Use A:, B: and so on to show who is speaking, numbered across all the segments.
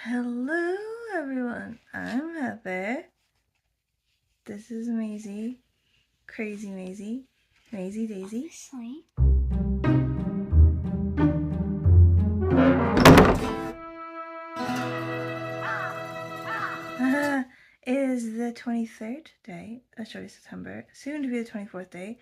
A: Hello everyone, I'm Heather. This is Maisie. Crazy Maisie. Maisie Daisy.
B: Obviously.
A: It is the 23rd day of Shorty September, soon to be the 24th day,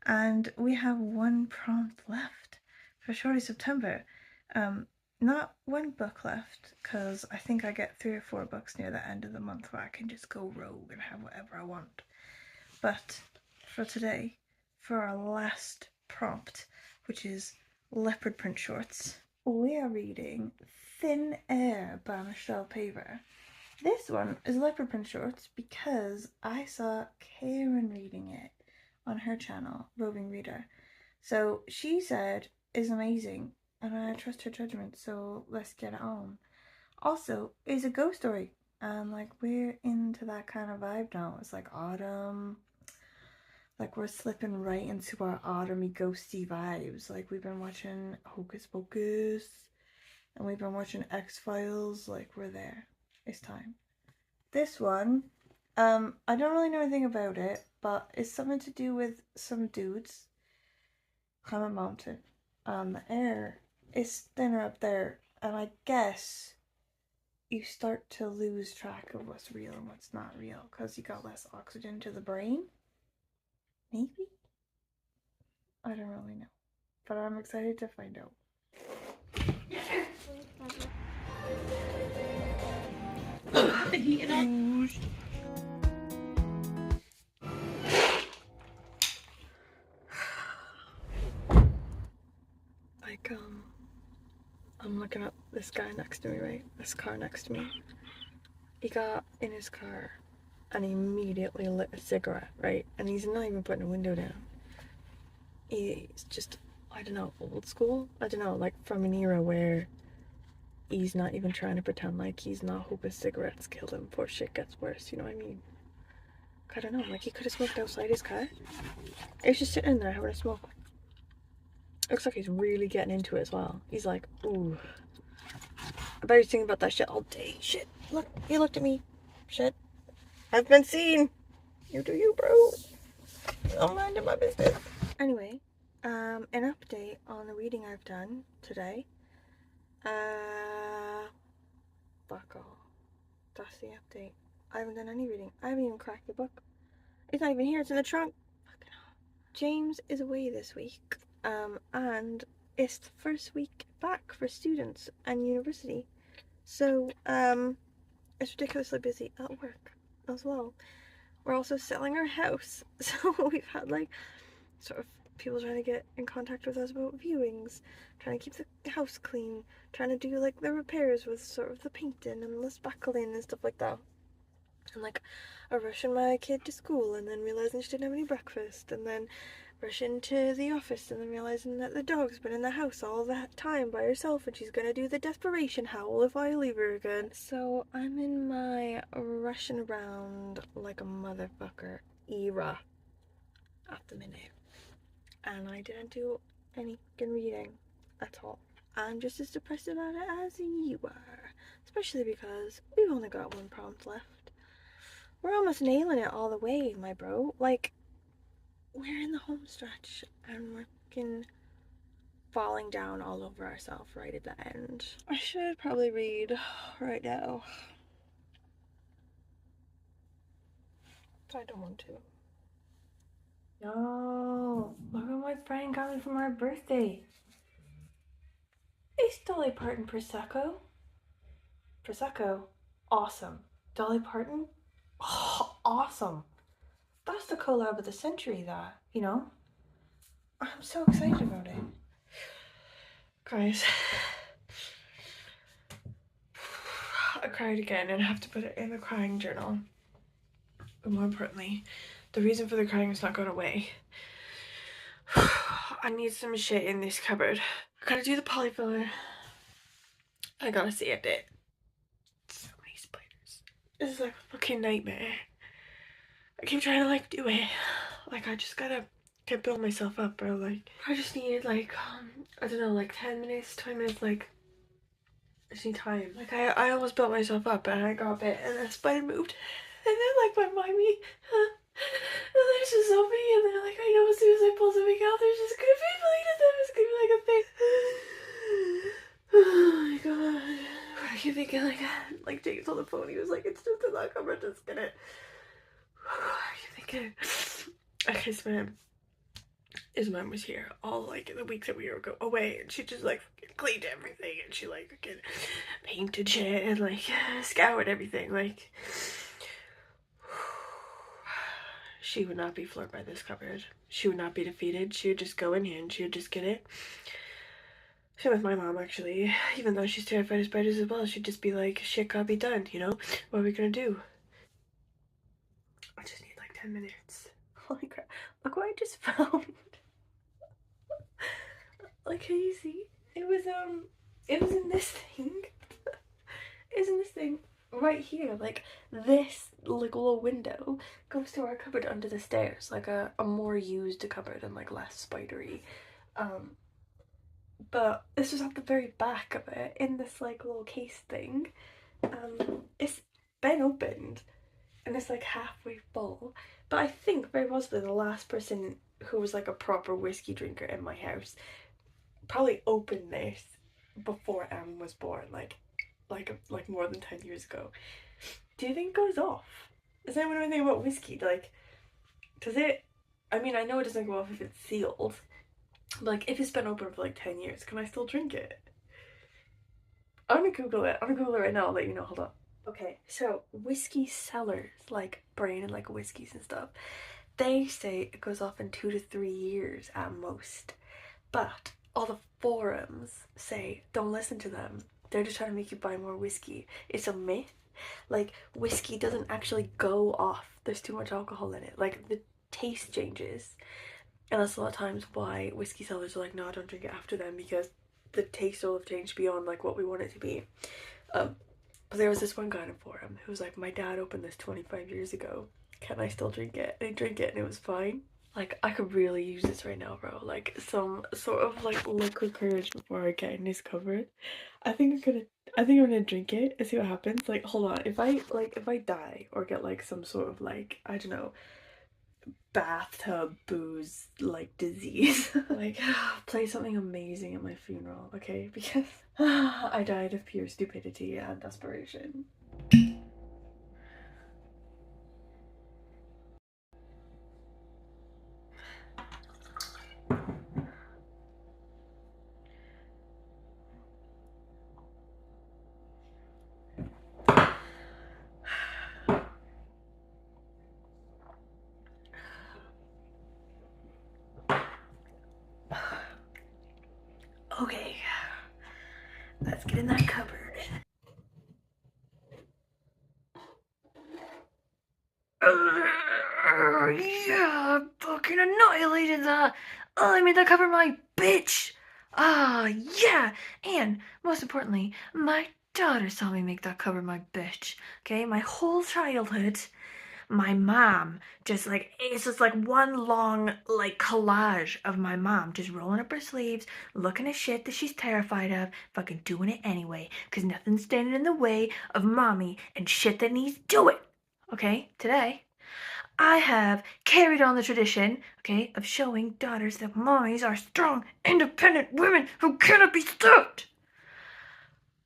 A: and we have one prompt left for Shorty September. Not one book left, because I think I get 3 or 4 books near the end of the month where I can just go rogue and have whatever I want. But for today, for our last prompt, which is leopard print shorts, we are reading Thin Air by Michelle Paver. This one is leopard print shorts because I saw Karen reading it on her channel, Roving Reader. So she said it's amazing and I trust her judgment, so let's get it on. Also, it's a ghost story and like we're into that kind of vibe now. It's like autumn, like we're slipping right into our autumny ghosty vibes. Like we've been watching Hocus Pocus and we've been watching X-Files. Like we're there. It's time. This one, I don't really know anything about it, but it's something to do with some dudes climb a mountain and the air is thinner up there, and I guess you start to lose track of what's real and what's not real because you got less oxygen to the brain. Maybe? I don't really know, but I'm excited to find out. Like, I'm looking at this guy next to me, right? This car next to me. He got in his car and he immediately lit a cigarette, right? And he's not even putting a window down. He's just, I don't know, old school? I don't know, like from an era where he's not even trying to pretend like he's not hoping cigarettes kill him before shit gets worse, you know what I mean? I don't know, like he could have smoked outside his car. He's just sitting there having a smoke. Looks like he's really getting into it as well. He's like, ooh. I bet he's thinking about that shit all day. Shit, look, he looked at me. Shit. I've been seen. You do you, bro. I'm minding my business. Anyway, an update on the reading I've done today. Fuck all. That's the update. I haven't done any reading. I haven't even cracked the book. It's not even here, it's in the trunk. Fucking hell. James is away this week. And it's the first week back for students and university. So, it's ridiculously busy at work as well. We're also selling our house. So we've had like sort of people trying to get in contact with us about viewings, trying to keep the house clean, trying to do like the repairs with sort of the painting and the spackling and stuff like that. And like rushing my kid to school and then realizing she didn't have any breakfast, and then rushing to the office and then realizing that the dog's been in the house all that time by herself and she's gonna do the desperation howl if I leave her again. So I'm in my rushing around like a motherfucker era at the minute, and I didn't do any fucking reading at all. I'm just as depressed about it as you are, especially because we've only got one prompt left. We're almost nailing it all the way, my bro. Like, we're in the home stretch and we're fucking falling down all over ourselves right at the end. I should probably read right now, but I don't want to. Yo, look what my friend got me for my birthday. It's Dolly Parton Prosecco. Prosecco? Awesome. Dolly Parton? Oh, awesome. That's the collab of the century, that, you know? I'm so excited about it. Guys, I cried again and I have to put it in the crying journal. But more importantly, the reason for the crying is not going away. I need some shit in this cupboard. I gotta do the polyfiller. I gotta see it. So many spiders. This is like a fucking nightmare. I keep trying to like do it. Like I just gotta build myself up, bro. Like I just need like I don't know, like 10 minutes, 20 minutes, like just need time. Like I almost built myself up and I got a bit and the spider moved. And then like behind me, and there's just something and they're like, I know as soon as I pull something out, there's just gonna be bleeding them. It's gonna be like a thing. Oh my god. I keep thinking like James on the phone, he was like, it's just in that cupboard, just get it. I keep thinking, okay, so his mom was here all like the week that we were away, and she just like cleaned everything, and she like fucking painted shit and like scoured everything. Like, she would not be floored by this cupboard. She would not be defeated. She would just go in here and she would just get it. Same with my mom, actually. Even though she's terrified of spiders as well, she'd just be like, shit gotta be done, you know? What are we gonna do? I just need like 10 minutes. Holy crap. Look what I just found. Like, can you see? It was in this thing. It was in this thing right here. Like, this like little window goes to our cupboard under the stairs. Like a more used cupboard and like less spidery. But this was at the very back of it in this like little case thing. It's been opened and it's like halfway full. But I think very possibly the last person who was like a proper whiskey drinker in my house probably opened this before Anwen was born, like more than 10 years ago. Do you think it goes off? Does anyone know anything about whiskey? Like, does it? I mean, I know it doesn't go off if it's sealed, but like if it's been open for like 10 years, can I still drink it? I'm gonna Google it. I'm gonna Google it right now. I'll let you know. Hold on. Okay, so whiskey sellers, like brand like whiskeys and stuff, they say it goes off in 2 to 3 years at most. But all the forums say don't listen to them. They're just trying to make you buy more whiskey. It's a myth. Like, whiskey doesn't actually go off. There's too much alcohol in it. Like, the taste changes. And that's a lot of times why whiskey sellers are like, no, don't drink it after them, because the taste will have changed beyond like what we want it to be. But there was this one guy in a forum who was like, my dad opened this 25 years ago. Can I still drink it? And I drank it and it was fine. Like, I could really use this right now, bro. Like, some sort of like liquid courage before I get in this cupboard. I think I'm gonna drink it and see what happens. Like, hold on, if I die or get like some sort of like, I don't know, bathtub booze like disease, like play something amazing at my funeral, okay? Because I died of pure stupidity and desperation. Okay, let's get in that cupboard. Yeah, I fucking annihilated that. I made that cover my bitch. Yeah. And most importantly, my daughter saw me make that cover my bitch. Okay, my whole childhood, my mom just like, it's just like one long like collage of my mom just rolling up her sleeves, looking at shit that she's terrified of, fucking doing it anyway, because nothing's standing in the way of mommy and shit that needs doing. Okay, today I have carried on the tradition, okay, of showing daughters that mommies are strong, independent women who cannot be stopped.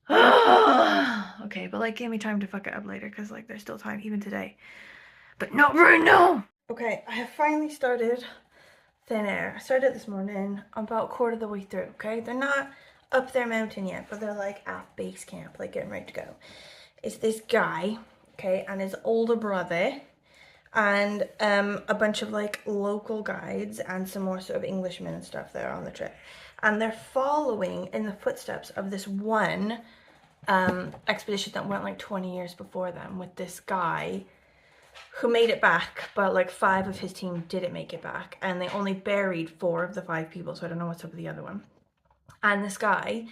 A: Okay, but like give me time to fuck it up later, because like there's still time even today. But not right now! Okay, I have finally started thin air. I started this morning. I'm about a quarter of the way through, okay? They're not up their mountain yet, but they're like at base camp, like getting ready to go. It's this guy, okay, and his older brother, and a bunch of like local guides and some more sort of Englishmen and stuff that are on the trip. And they're following in the footsteps of this one expedition that went like 20 years before them with this guy who made it back, but like 5 of his team didn't make it back, and they only buried 4 of the 5 people, so I don't know what's up with the other one. And this guy,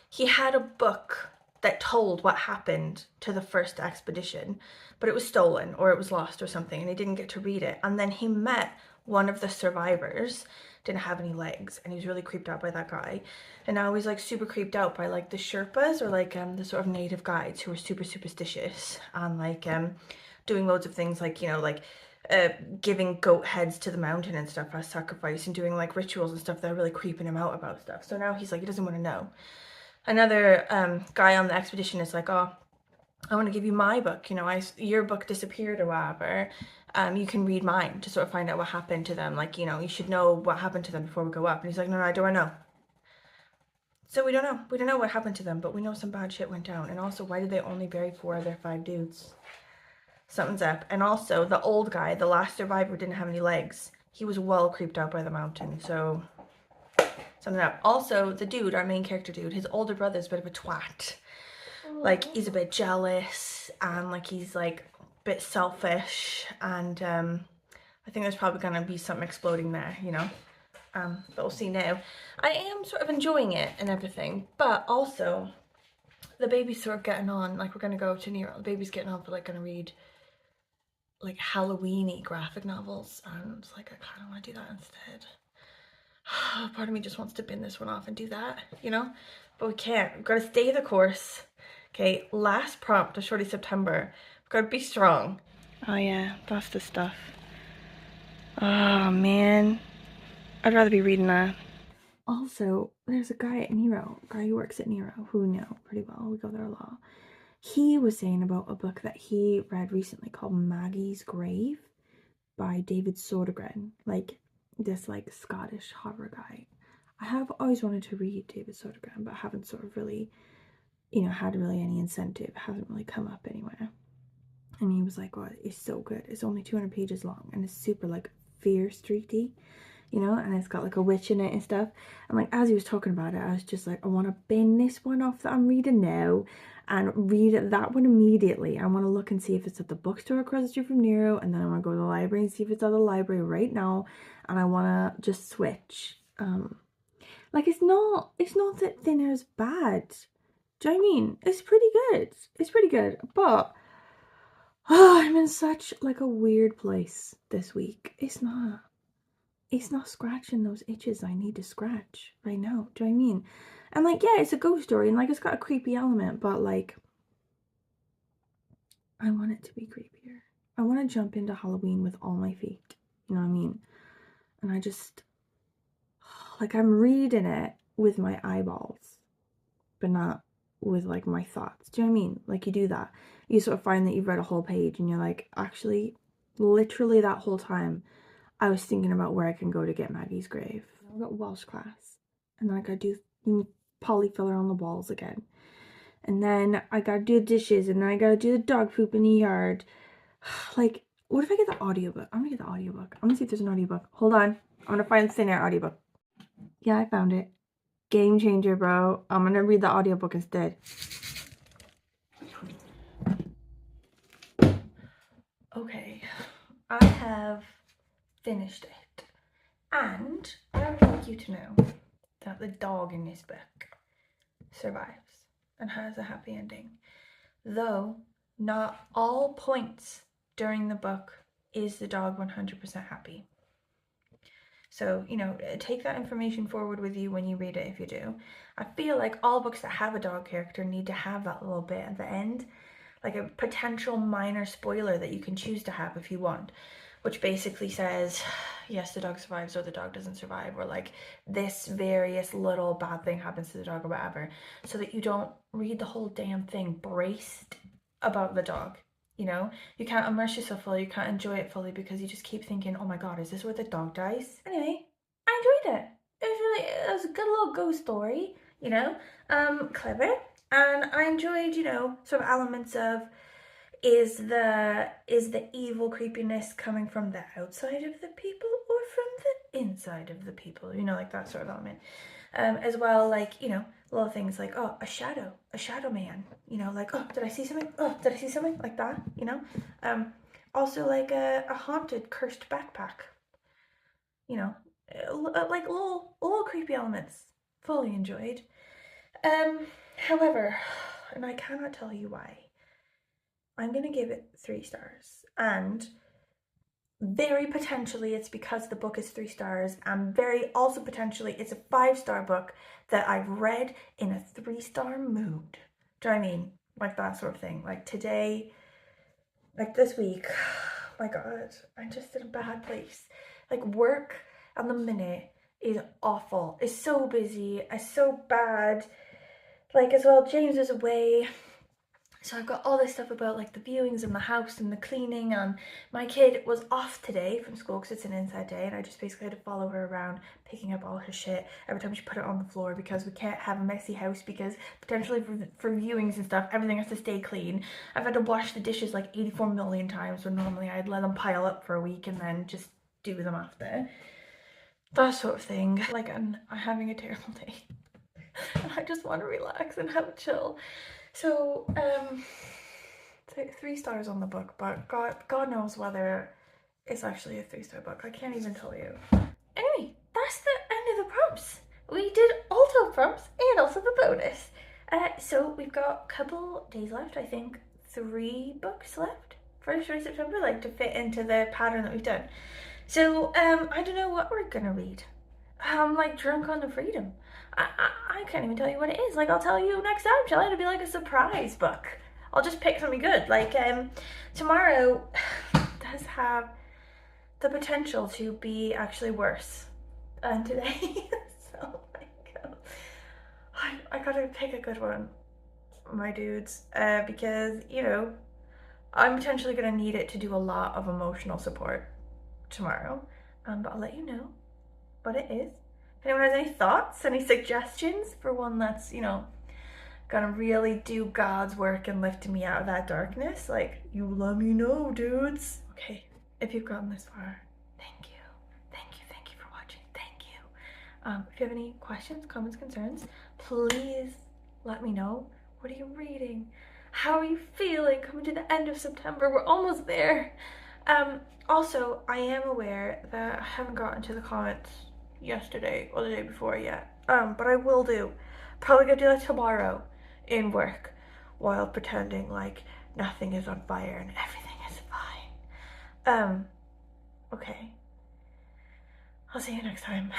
A: he had a book that told what happened to the first expedition, but it was stolen or it was lost or something, and he didn't get to read it. And then he met one of the survivors didn't have any legs, and he was really creeped out by that guy. And now he's like super creeped out by like the Sherpas, or like the sort of native guides who are super superstitious and like doing loads of things like, you know, like giving goat heads to the mountain and stuff as sacrifice, and doing like rituals and stuff that are really creeping him out about stuff. So now he's like, he doesn't want to know. Another guy on the expedition is like, oh, I want to give you my book, you know, your book disappeared or whatever. You can read mine to sort of find out what happened to them. Like, you know, you should know what happened to them before we go up. And he's like, no, I don't want to know. So we don't know. We don't know what happened to them, but we know some bad shit went down. And also, why did they only bury 4 of their 5 dudes? Something's up. And also, the old guy, the last survivor, didn't have any legs. He was well creeped out by the mountain, so something up. Also, the dude, our main character dude, his older brother's a bit of a twat. Like, he's a bit jealous, and like he's like a bit selfish, and I think there's probably gonna be something exploding there, you know. But we'll see now. I am sort of enjoying it and everything, but also the baby's sort of getting on. Like, we're gonna go to Nero. The baby's getting on for like gonna read like Halloween-y graphic novels, and it's like I kind of want to do that instead. Part of me just wants to bin this one off and do that, you know, but we can't. We've got to stay the course. Okay, last prompt of Shorty September. We've got to be strong. Oh yeah, that's the stuff. Oh man, I'd rather be reading that. Also, there's a guy at Nero, a guy who works at Nero, who we know pretty well. We go there a lot. He was saying about a book that he read recently called Maggie's Grave by David Sodergren, like this like Scottish horror guy. I have always wanted to read David Sodergren, but haven't sort of really, you know, had really any incentive. It hasn't really come up anywhere. And he was like, oh, it's so good. It's only 200 pages long, and it's super like Fear Streety, you know, and it's got like a witch in it and stuff. And like, as he was talking about it, I was just like, I want to bin this one off that I'm reading now and read that one immediately. I want to look and see if it's at the bookstore across the street from Nero, and then I want to go to the library and see if it's at the library right now, and I want to just switch. Like, it's not that thin air's bad. Do you know what I mean? It's pretty good. It's pretty good, but I'm in such like a weird place this week. It's not scratching those itches I need to scratch right now. Do you know what I mean? And like, yeah, it's a ghost story, and like, it's got a creepy element, but like, I want it to be creepier. I want to jump into Halloween with all my feet. You know what I mean? And I just, like, I'm reading it with my eyeballs, but not with like my thoughts. Do you know what I mean? Like, you do that. You sort of find that you've read a whole page and you're like, actually, literally that whole time, I was thinking about where I can go to get Maggie's grave. I've got Welsh class, and then I gotta do polyfiller on the walls again. And then I gotta do the dishes, and then I gotta do the dog poop in the yard. Like, what if I get the audiobook? I'm gonna get the audiobook. I'm gonna see if there's an audiobook. Hold on. I'm gonna find the Thin Air audiobook. Yeah, I found it. Game changer, bro. I'm gonna read the audiobook instead. Okay, I have finished it, and I would like you to know that the dog in this book survives and has a happy ending, though not all points during the book is the dog 100% happy. So, you know, take that information forward with you when you read it, if you do. I feel like all books that have a dog character need to have that little bit at the end, like a potential minor spoiler that you can choose to have if you want, which basically says, yes, the dog survives, or the dog doesn't survive, or like this various little bad thing happens to the dog or whatever, so that you don't read the whole damn thing braced about the dog. You know, you can't immerse yourself fully, you can't enjoy it fully, because you just keep thinking, oh my god, is this where the dog dies? Anyway, I enjoyed it. It was a good little ghost story, you know, clever. And I enjoyed, you know, sort of elements of, is the evil creepiness coming from the outside of the people or from the inside of the people? You know, like that sort of element. As well, like, you know, little things like, oh, a shadow man, you know, like, oh, did I see something? Oh, did I see something? Like that, you know? Also like a haunted, cursed backpack, you know, like little creepy elements. Fully enjoyed. However, and I cannot tell you why, I'm gonna give it 3 stars. And very potentially it's because the book is 3 stars, and very also potentially it's a 5-star book that I've read in a 3-star mood. Do you know what I mean? Like that sort of thing. Like today, like this week, oh my god, I'm just in a bad place. Like work at the minute is awful. It's so busy. It's so bad. Like as well, James is away. So I've got all this stuff about like the viewings in the house and the cleaning, and my kid was off today from school because it's an inside day, and I just basically had to follow her around picking up all her shit every time she put it on the floor because we can't have a messy house because potentially for viewings and stuff everything has to stay clean. I've had to wash the dishes like 84 million times when normally I'd let them pile up for a week and then just do them after. That sort of thing. Like I'm having a terrible day and I just want to relax and have a chill. So, 3 stars on the book, but God knows whether it's actually a 3-star book. I can't even tell you. Anyway, that's the end of the prompts. We did auto prompts and also the bonus. So we've got a couple days left. I think 3 books left for Shorty September, like to fit into the pattern that we've done. So, I don't know what we're gonna read. I'm like drunk on the freedom. I can't even tell you what it is. Like, I'll tell you next time, shall I? It'll be like a surprise book. I'll just pick something good. Like, tomorrow does have the potential to be actually worse than today. So, like, I gotta pick a good one, my dudes, because, you know, I'm potentially gonna need it to do a lot of emotional support tomorrow. But I'll let you know what it is. If anyone has any thoughts, any suggestions for one that's, you know, gonna really do God's work and lift me out of that darkness, like, you let me know, dudes. Okay, if you've gotten this far, thank you. Thank you for watching. Thank you. If you have any questions, comments, concerns, please let me know. What are you reading? How are you feeling coming to the end of September? We're almost there. Also, I am aware that I haven't gotten to the comments yesterday or the day before yet, but I will do. Probably gonna do that tomorrow in work while pretending like nothing is on fire and everything is fine. Okay. I'll see you next time.